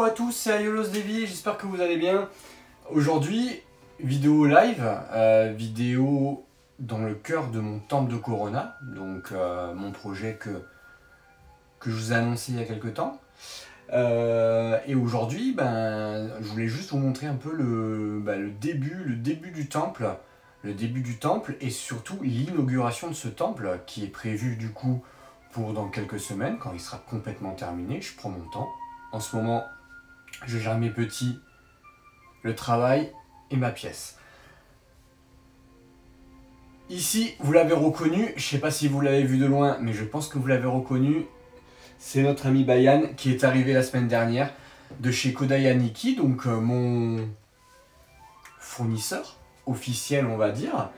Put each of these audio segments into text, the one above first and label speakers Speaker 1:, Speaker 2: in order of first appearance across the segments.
Speaker 1: Coucou à tous, c'est Aiolos Devi, j'espère que vous allez bien. Aujourd'hui, vidéo live, vidéo dans le cœur de mon temple de Corona, donc mon projet que je vous ai annoncé il y a quelques temps. Et aujourd'hui, je voulais juste vous montrer un peu le début du temple, et surtout l'inauguration de ce temple qui est prévu du coup pour dans quelques semaines, quand il sera complètement terminé. Je prends mon temps. En ce moment, je gère mes petits, le travail et ma pièce. Ici, vous l'avez reconnu, je ne sais pas si vous l'avez vu de loin, mais je pense que vous l'avez reconnu. C'est notre ami Bayan qui est arrivé la semaine dernière de chez Kodai Aniki, donc mon fournisseur officiel, on va dire.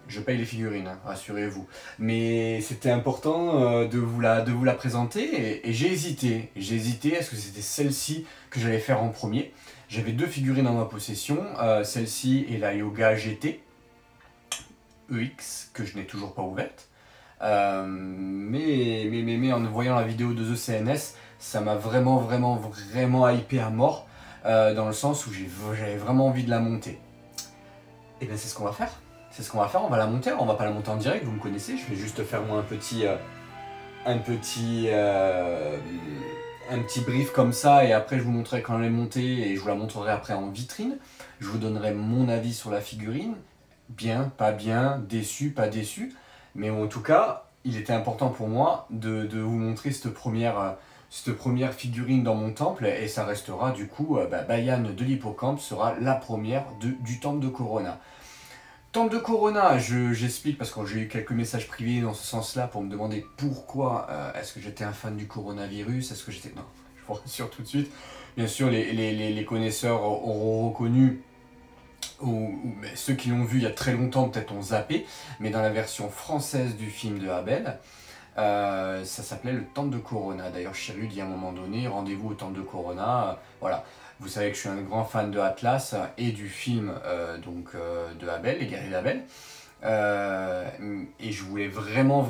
Speaker 1: Je paye les figurines, hein, rassurez-vous. Mais c'était important de vous la présenter et j'ai hésité. Est-ce que c'était celle-ci que j'allais faire en premier? J'avais deux figurines en ma possession. Celle-ci est la Yoga GT EX, que je n'ai toujours pas ouverte. Mais en voyant la vidéo de The CNS, ça m'a vraiment hypé à mort. Dans le sens où j'avais vraiment envie de la monter. Et bien c'est ce qu'on va faire. On va la monter. On va pas la monter en direct, vous me connaissez. Je vais juste faire moi un petit brief comme ça, et après je vous montrerai quand elle est montée et je vous la montrerai après en vitrine. Je vous donnerai mon avis sur la figurine. Bien, pas bien, déçu, pas déçu. Mais en tout cas, il était important pour moi de vous montrer cette première figurine dans mon temple, et ça restera du coup, Bayan de l'Hippocampe sera la première du temple de Corona. Temple de Corona, j'explique parce que j'ai eu quelques messages privés dans ce sens-là pour me demander pourquoi est-ce que j'étais un fan du coronavirus, est-ce que j'étais... Non, je vous rassure tout de suite. Bien sûr, les connaisseurs auront reconnu, mais ceux qui l'ont vu il y a très longtemps peut-être ont zappé, mais dans la version française du film de Abel, ça s'appelait le Temple de Corona. D'ailleurs, Chirud dit à un moment donné, rendez-vous au Temple de Corona, voilà. Vous savez que je suis un grand fan de Atlas et du film de Abel, Les Guerriers d'Abel. Et je voulais vraiment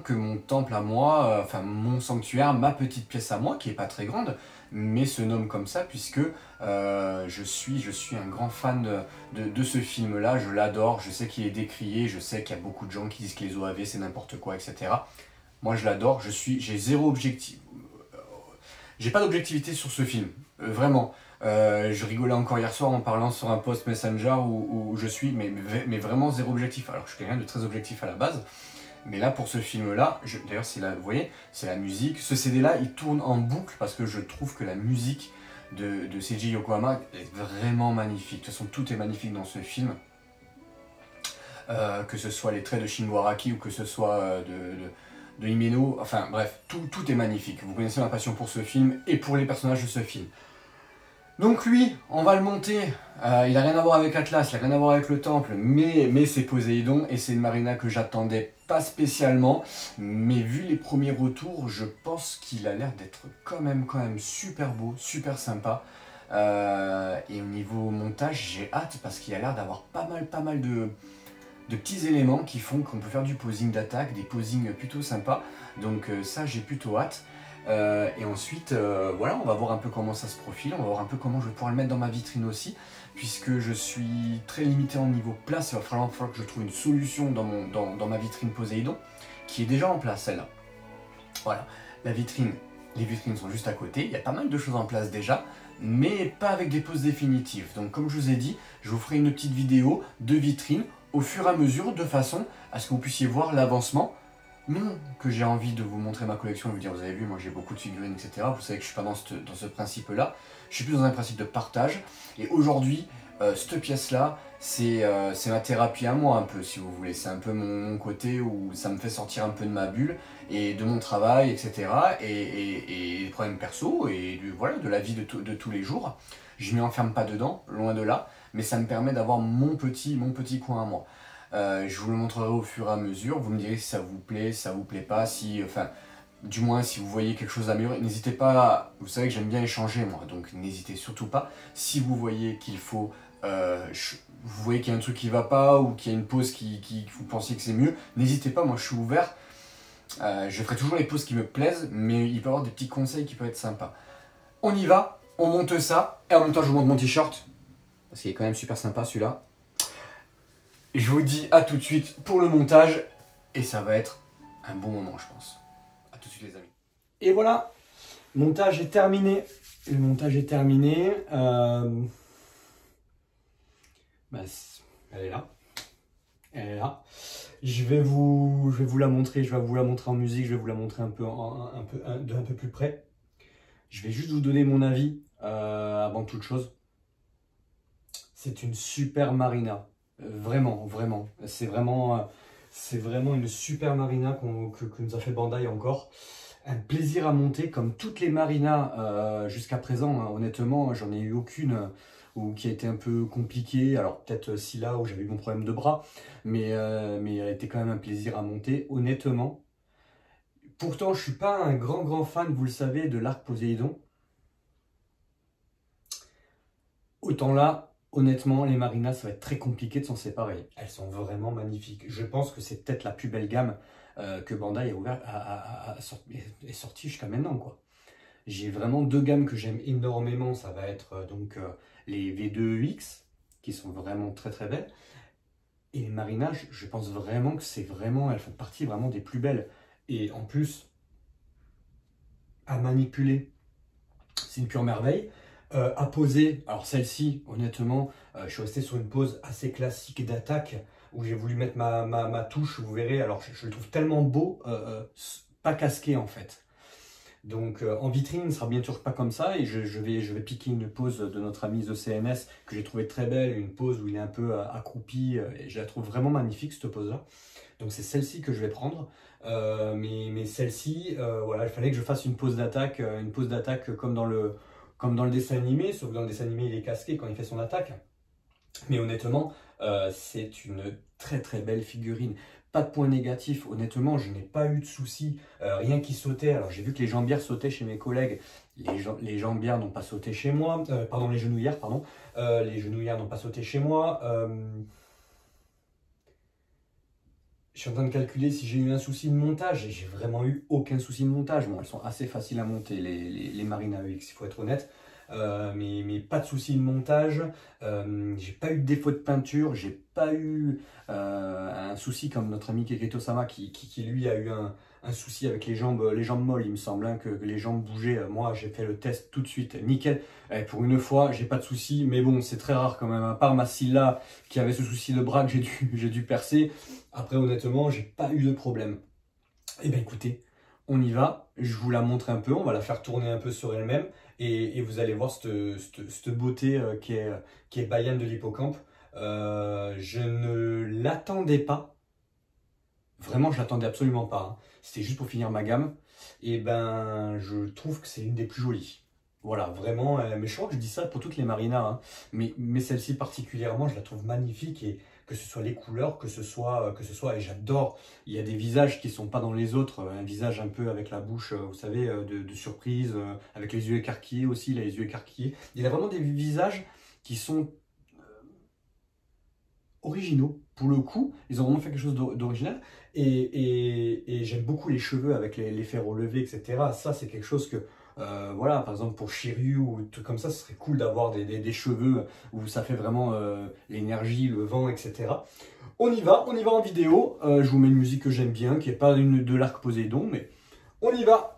Speaker 1: que mon temple à moi, enfin mon sanctuaire, ma petite pièce à moi, qui n'est pas très grande, mais se nomme comme ça puisque je suis un grand fan de ce film-là, je l'adore, je sais qu'il est décrié, je sais qu'il y a beaucoup de gens qui disent que les OAV c'est n'importe quoi, etc. Moi je l'adore, j'ai zéro objectif. J'ai pas d'objectivité sur ce film, vraiment. Je rigolais encore hier soir en parlant sur un post Messenger où je suis, mais vraiment zéro objectif. Alors je suis quelqu'un de très objectif à la base, mais là pour ce film-là, d'ailleurs vous voyez, c'est la musique. Ce CD-là, il tourne en boucle parce que je trouve que la musique de Seiji Yokohama est vraiment magnifique. De toute façon, tout est magnifique dans ce film. Que ce soit les traits de Shingo Araki ou que ce soit de Himeno, enfin bref, tout est magnifique. Vous connaissez ma passion pour ce film et pour les personnages de ce film. Donc lui, on va le monter, il n'a rien à voir avec Atlas, il n'a rien à voir avec le temple, mais c'est Poséidon et c'est une marina que j'attendais pas spécialement, mais vu les premiers retours, je pense qu'il a l'air d'être quand même super beau, super sympa. Et au niveau montage, j'ai hâte parce qu'il a l'air d'avoir pas mal de petits éléments qui font qu'on peut faire du posing d'attaque, des posings plutôt sympas, donc ça j'ai plutôt hâte. Et ensuite, voilà, on va voir un peu comment ça se profile, on va voir un peu comment je vais pouvoir le mettre dans ma vitrine aussi, puisque je suis très limité en niveau place. Il va falloir que je trouve une solution dans ma vitrine Poséidon, qui est déjà en place celle-là. Voilà, les vitrines sont juste à côté, il y a pas mal de choses en place déjà, mais pas avec des poses définitives. Donc comme je vous ai dit, je vous ferai une petite vidéo de vitrine au fur et à mesure, de façon à ce que vous puissiez voir l'avancement. Non que j'ai envie de vous montrer ma collection et vous dire, vous avez vu, moi j'ai beaucoup de figurines, etc. Vous savez que je suis pas dans ce principe-là. Je suis plus dans un principe de partage. Et aujourd'hui, cette pièce-là, c'est ma thérapie à moi un peu, si vous voulez. C'est un peu mon côté où ça me fait sortir un peu de ma bulle et de mon travail, etc. Et des problèmes perso et voilà, de la vie de tous les jours. Je m'y enferme pas dedans, loin de là, mais ça me permet d'avoir mon petit coin à moi. Je vous le montrerai au fur et à mesure, vous me direz si ça vous plaît pas, du moins si vous voyez quelque chose à améliorer, n'hésitez pas, vous savez que j'aime bien échanger moi, donc n'hésitez surtout pas, si vous voyez qu'il faut, vous voyez qu'il y a un truc qui va pas, ou qu'il y a une pause qui vous pensiez que c'est mieux, n'hésitez pas, moi je suis ouvert, je ferai toujours les pauses qui me plaisent, mais il peut y avoir des petits conseils qui peuvent être sympas. On y va, On monte ça, et en même temps je vous montre mon t-shirt, parce qu'il est quand même super sympa celui-là. Je vous dis à tout de suite pour le montage, et ça va être un bon moment je pense. A tout de suite les amis. Et voilà, montage est terminé. Le montage est terminé. Bah, elle est là. Elle est là. Je vais vous la montrer. Je vais vous la montrer en musique. Je vais vous la montrer un peu, un peu plus près. Je vais juste vous donner mon avis avant toute chose. C'est une super marina. Vraiment, vraiment. C'est vraiment une super marina que nous a fait Bandai encore. Un plaisir à monter comme toutes les marinas jusqu'à présent. Hein. Honnêtement, j'en ai eu aucune ou qui a été un peu compliquée. Alors peut-être Scylla où j'avais eu mon problème de bras, mais elle a été quand même un plaisir à monter. Honnêtement. Pourtant, je suis pas un grand fan, vous le savez, de l'arc Poséidon. Autant là, honnêtement, les marinas, ça va être très compliqué de s'en séparer. Elles sont vraiment magnifiques. Je pense que c'est peut-être la plus belle gamme que Bandai est sortie jusqu'à maintenant, quoi. J'ai vraiment deux gammes que j'aime énormément. Ça va être les V2X, qui sont vraiment très belles. Et les marinas, je pense vraiment que elles font partie vraiment des plus belles. Et en plus, à manipuler, c'est une pure merveille. À poser, alors celle-ci, honnêtement, je suis resté sur une pose assez classique d'attaque où j'ai voulu mettre ma touche, vous verrez, alors je le trouve tellement beau, pas casqué en fait. Donc en vitrine, il ne sera bien sûr pas comme ça et je vais piquer une pose de notre ami The CNS que j'ai trouvé très belle, une pose où il est un peu accroupi et je la trouve vraiment magnifique cette pose-là. Donc c'est celle-ci que je vais prendre, mais celle-ci, voilà, il fallait que je fasse une pose d'attaque comme dans le dessin animé, sauf que dans le dessin animé il est casqué quand il fait son attaque. Mais honnêtement, c'est une très belle figurine. Pas de point négatif, honnêtement, je n'ai pas eu de soucis, rien qui sautait. Alors j'ai vu que les jambières sautaient chez mes collègues, les jambières n'ont pas sauté chez moi, pardon, les genouillères, pardon, les genouillères n'ont pas sauté chez moi. Je suis en train de calculer si j'ai eu un souci de montage, et j'ai vraiment eu aucun souci de montage. Bon, elles sont assez faciles à monter, les Marina EX, il faut être honnête. Mais pas de souci de montage, j'ai pas eu de défaut de peinture, j'ai pas eu un souci comme notre ami Keketo-sama qui lui a eu un souci avec les jambes molles, il me semble, hein, que les jambes bougeaient. Moi j'ai fait le test tout de suite, nickel. Pour une fois j'ai pas de souci, mais bon c'est très rare quand même, à part ma Scylla qui avait ce souci de bras que j'ai dû percer. Après honnêtement j'ai pas eu de problème. Et ben écoutez, on y va, je vous la montre un peu, on va la faire tourner un peu sur elle-même et vous allez voir cette beauté qui est Baiane de l'hippocampe. Je ne l'attendais pas, vraiment je l'attendais absolument pas, hein. C'était juste pour finir ma gamme. Et ben je trouve que c'est une des plus jolies. Voilà, vraiment, mais je crois que je dis ça pour toutes les marinas, hein. Mais celle-ci particulièrement, je la trouve magnifique et que ce soit les couleurs, que ce soit, et j'adore, il y a des visages qui sont pas dans les autres, un visage un peu avec la bouche, vous savez, de surprise, avec les yeux écarquillés aussi, les yeux écarquillés. Il y a vraiment des visages qui sont originaux, pour le coup, ils ont vraiment fait quelque chose d'original, et j'aime beaucoup les cheveux avec les fers relevés, etc. Ça, c'est quelque chose que, voilà, par exemple pour Shiryu ou tout comme ça, ce serait cool d'avoir des cheveux où ça fait vraiment l'énergie, le vent, etc. On y va en vidéo, je vous mets une musique que j'aime bien, qui n'est pas de l'arc Poséidon, mais on y va.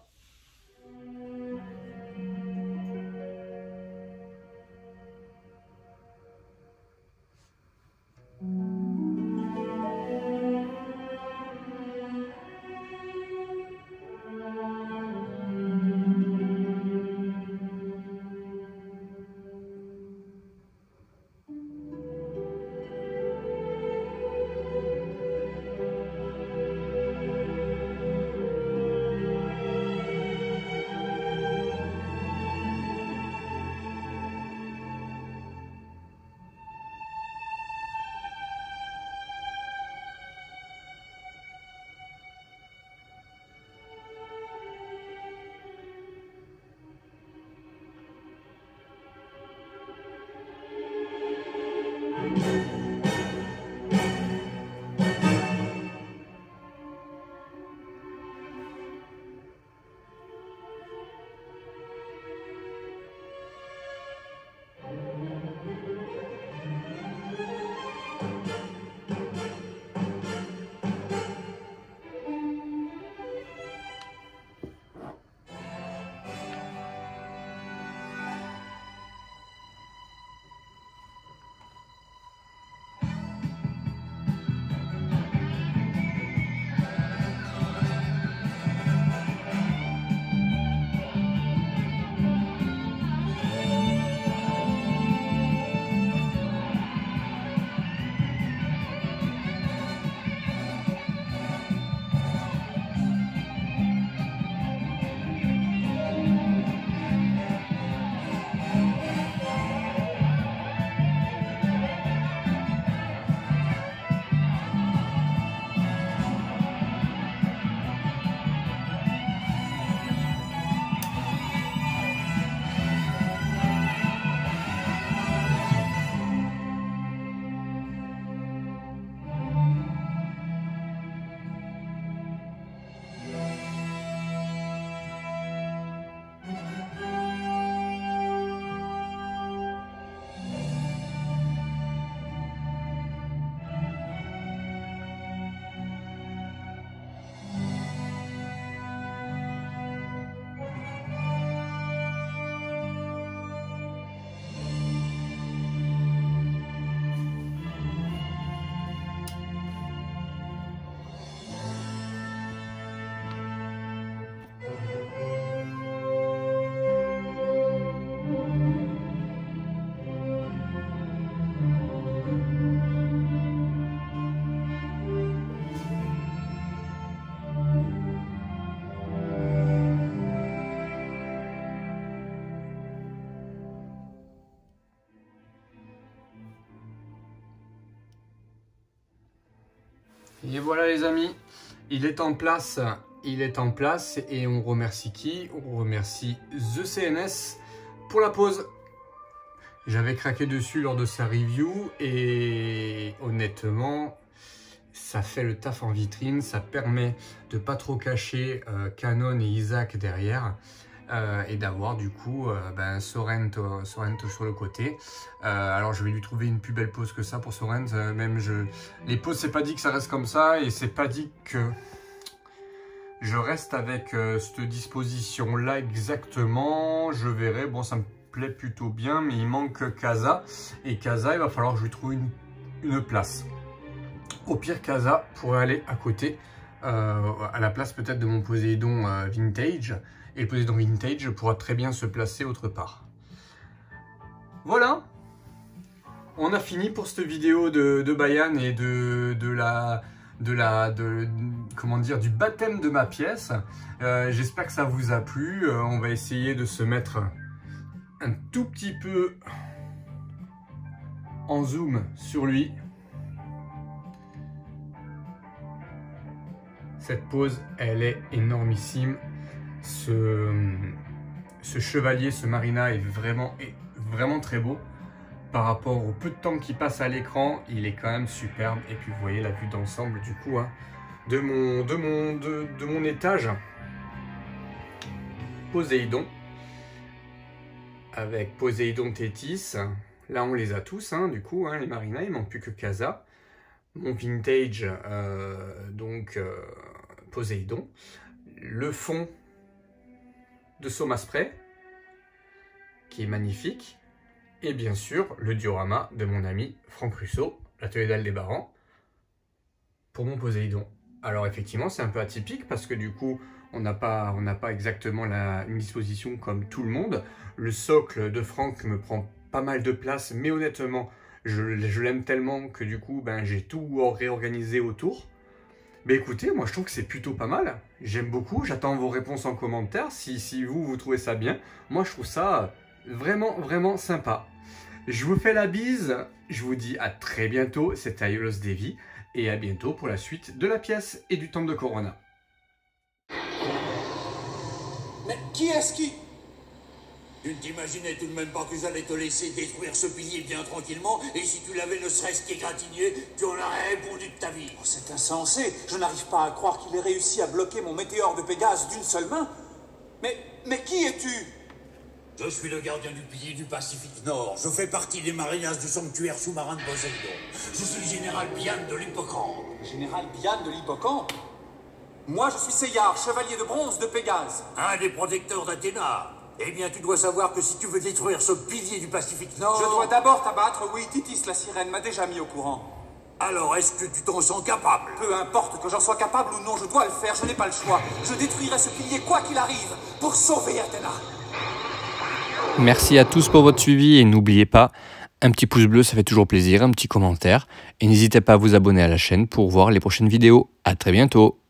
Speaker 1: Et voilà les amis, il est en place et on remercie qui? On remercie The CNS pour la pause. J'avais craqué dessus lors de sa review et honnêtement, ça fait le taf en vitrine, ça permet de pas trop cacher Canon et Isaac derrière et d'avoir du coup Sorento sur le côté. Alors je vais lui trouver une plus belle pose que ça pour Sorento. Les poses, c'est pas dit que ça reste comme ça et c'est pas dit que je reste avec cette disposition là exactement. Je verrai, bon ça me plaît plutôt bien mais il manque Casa et Casa il va falloir que je lui trouve une place. Au pire Casa pourrait aller à côté à la place peut-être de mon Poséidon vintage et le Poséidon vintage pourra très bien se placer autre part. Voilà, on a fini pour cette vidéo de Bayan et comment dire, du baptême de ma pièce. J'espère que ça vous a plu. On va essayer de se mettre un tout petit peu en zoom sur lui. Cette pose, elle est énormissime. Ce chevalier, ce Marina est vraiment très beau. Par rapport au peu de temps qu'il passe à l'écran, il est quand même superbe. Et puis vous voyez la vue d'ensemble du coup hein, de mon étage. Poséidon. Avec Poséidon Thétis. Là on les a tous hein, du coup, hein, les Marina, il ne manque plus que Casa. Mon vintage, Poséidon. Le fond de Somaspray, qui est magnifique. Et bien sûr, le diorama de mon ami Franck Russo, l'atelier d'Aldébaran, pour mon Poséidon. Alors effectivement, c'est un peu atypique parce que du coup, on n'a pas exactement une disposition comme tout le monde. Le socle de Franck me prend pas mal de place, mais honnêtement, je l'aime tellement que du coup, j'ai tout réorganisé autour. Mais écoutez, moi je trouve que c'est plutôt pas mal. J'aime beaucoup, j'attends vos réponses en commentaire. Si vous trouvez ça bien, moi je trouve ça vraiment sympa. Je vous fais la bise, je vous dis à très bientôt, c'était Aiolos Devi, et à bientôt pour la suite de la pièce et du temple de Corona.
Speaker 2: Mais qui est-ce qui... Tu ne t'imaginais tout de même pas que j'allais te laisser détruire ce pilier bien tranquillement, et si tu l'avais ne serait-ce qu'égratigné, tu en aurais répondu de ta vie.
Speaker 3: Oh, c'est insensé. Je n'arrive pas à croire qu'il ait réussi à bloquer mon météore de Pégase d'une seule main. Mais qui es-tu?
Speaker 2: Je suis le gardien du pilier du Pacifique Nord. Je fais partie des marinas du sanctuaire sous-marin de Poséidon. Je suis le général Bian de l'Hippocampe.
Speaker 3: Le général Bian de l'Hippocampe? Moi, je suis Seyar, chevalier de bronze de Pégase.
Speaker 2: Un des protecteurs d'Athéna. Eh bien, tu dois savoir que si tu veux détruire ce pilier du Pacifique Nord...
Speaker 3: Je dois d'abord t'abattre, oui, Titis, la sirène, m'a déjà mis au courant.
Speaker 2: Alors, est-ce que tu t'en sens capable?
Speaker 3: Peu importe que j'en sois capable ou non, je dois le faire, je n'ai pas le choix. Je détruirai ce pilier quoi qu'il arrive, pour sauver Athéna.
Speaker 4: Merci à tous pour votre suivi et n'oubliez pas, un petit pouce bleu, ça fait toujours plaisir, un petit commentaire. Et n'hésitez pas à vous abonner à la chaîne pour voir les prochaines vidéos. À très bientôt.